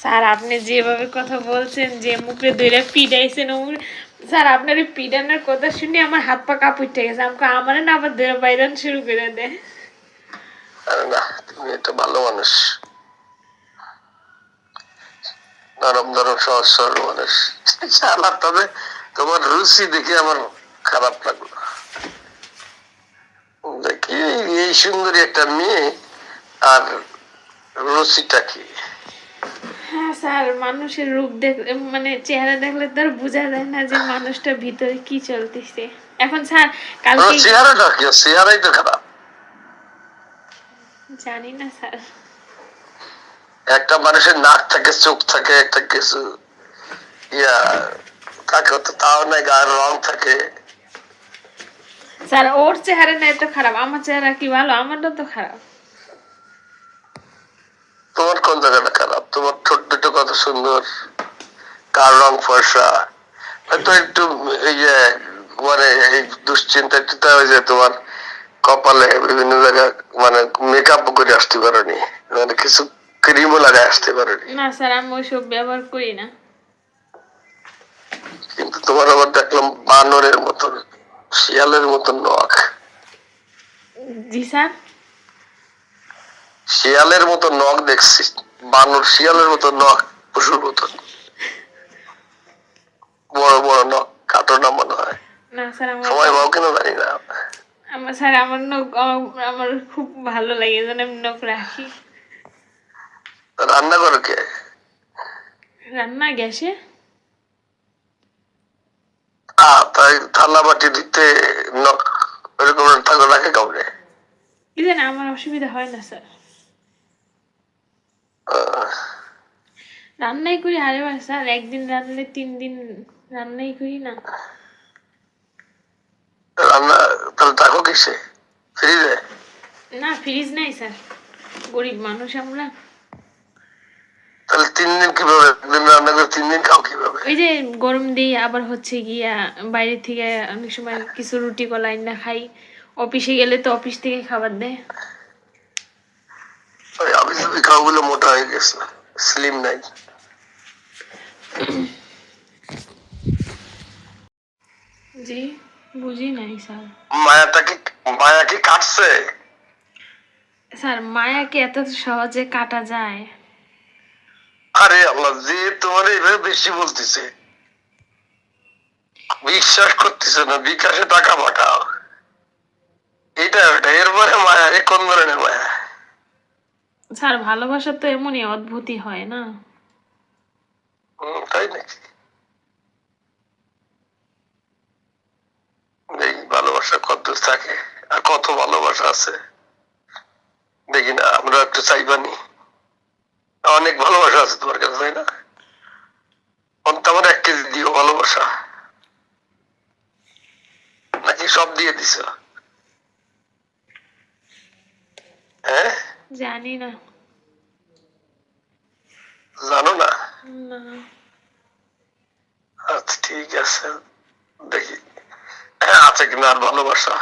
Sir আপনি যেভাবে কথা বলছেন, যে মুখে ধরে পিটাইছেন, স্যার আপনার এই পিটানোর কথা শুনে আমার হাত পা কাঁপ উঠে গেছে। আমাকে আমার না আবার ধরে বাইরান শুরু করে দেয়। না, তুমি একটা ভালো মানুষ, নরম নরম সহজ সরল মানুষ। তবে তোমার রুচি দেখে আমার খারাপ লাগলো। দেখি এই সুন্দরী একটা মেয়ে, আর রুচিটা কি? হ্যাঁ স্যার, মানুষের রূপ দেখলে মানে চেহারা দেখলে তো আর বোঝা যায় না যে মানুষটা ভিতরে কি চলতেছে। এখন স্যার কালকে চেহারাটা কি? চেহারাই তো খারাপ। জানি না স্যার। একটা মানুষের নাক থাকে, চোখ থাকে, একটা কিছু ইয়া থাকে, তো তাও নাই, গায়ের রং থাকে। স্যার ওর চেহারা নাই তো খারাপ, আমার চেহারা কি ভালো? আমারটা তো খারাপ। তোমার কোন জায়গাটা খারাপ? তোমার ঠোঁট দুটো কত সুন্দর, কার রং ফর্সা। হয়তো একটু এই যে মানে এই দুশ্চিন্তা একটু ওই যে তোমার কপালে বিভিন্ন জায়গায় মানে মেকআপ করে আসতে পারোনি, মানে কিছু ক্রিমও লাগায় আসতে পারোনি। না স্যার, আমি ওইসব ব্যবহার করি না। কিন্তু তোমার আবার দেখলাম বানরের মতন, শিয়ালের মতন নখ। জি স্যার। শিয়ালের মতো নখ দেখছি, বানর শিয়ালের মতো নখ, পশুর মতন বড় বড় নখ, কাটো না মনে হয়। না স্যার, সময় পাও কেন জানি না। আমার স্যার আমার নখ আমার খুব ভালো লাগে, যেন আমি নখ রাখি। রান্না করো কে? রান্না গ্যাসে। তাই থালা বাটি দিতে নখ এরকম থাকলে রাখে কাউরে? কি জানি, আমার অসুবিধা হয় না স্যার। রান্নাই করি আরে বার স্যার, একদিন রান্নালে 3 দিন রান্নাই করি না। রান্না তাহলে থাকো কিসে? ফ্রিজে? না ফ্রিজ নাই স্যার, গরিব মানুষ আমরা। তাহলে 3 দিন কিভাবে? একদিন রান্না করে 3 দিন খাও কিভাবে? ওই যে গরম দিই, আবার হচ্ছে গিয়া বাইরে থেকে অনেক সময় কিছু রুটি কলাই না খাই। অফিসে গেলে তো অফিস থেকে খাবার দেয়। ওই অফিস খাও বলে মোটা হয়ে গেছে, স্লিম নাই। জি, বুঝি নাই স্যার। মায়া কি কাটছে? স্যার মায়াকে এত সহজে কাটা যায়? আরে আল্লাহ, যে তোমার এইভাবে বেশি বলতেছে, বিশ্বাস করতেছে না, বিকাশে টাকা পাঠাও, এটা ওটা, এরপরে মায়া, এ কোন ধরনের মায়া? স্যার ভালোবাসা তো এমনই অদ্ভুতই হয় না? তাই নাকি? দেখি ভালোবাসা কত থাকে, আর কত ভালোবাসা আছে দেখি না, আমরা একটু চাইবানি। অনেক ভালোবাসা আছে তোমার কাছে, তাই না? আমার 1 কেজি দিও ভালোবাসা, নাকি সব দিয়ে দিছ? হ্যাঁ, জানি না। জানো না? না। আচ্ছা ঠিক আছে, দেখি আছে কিনা আর ভালোবাসা।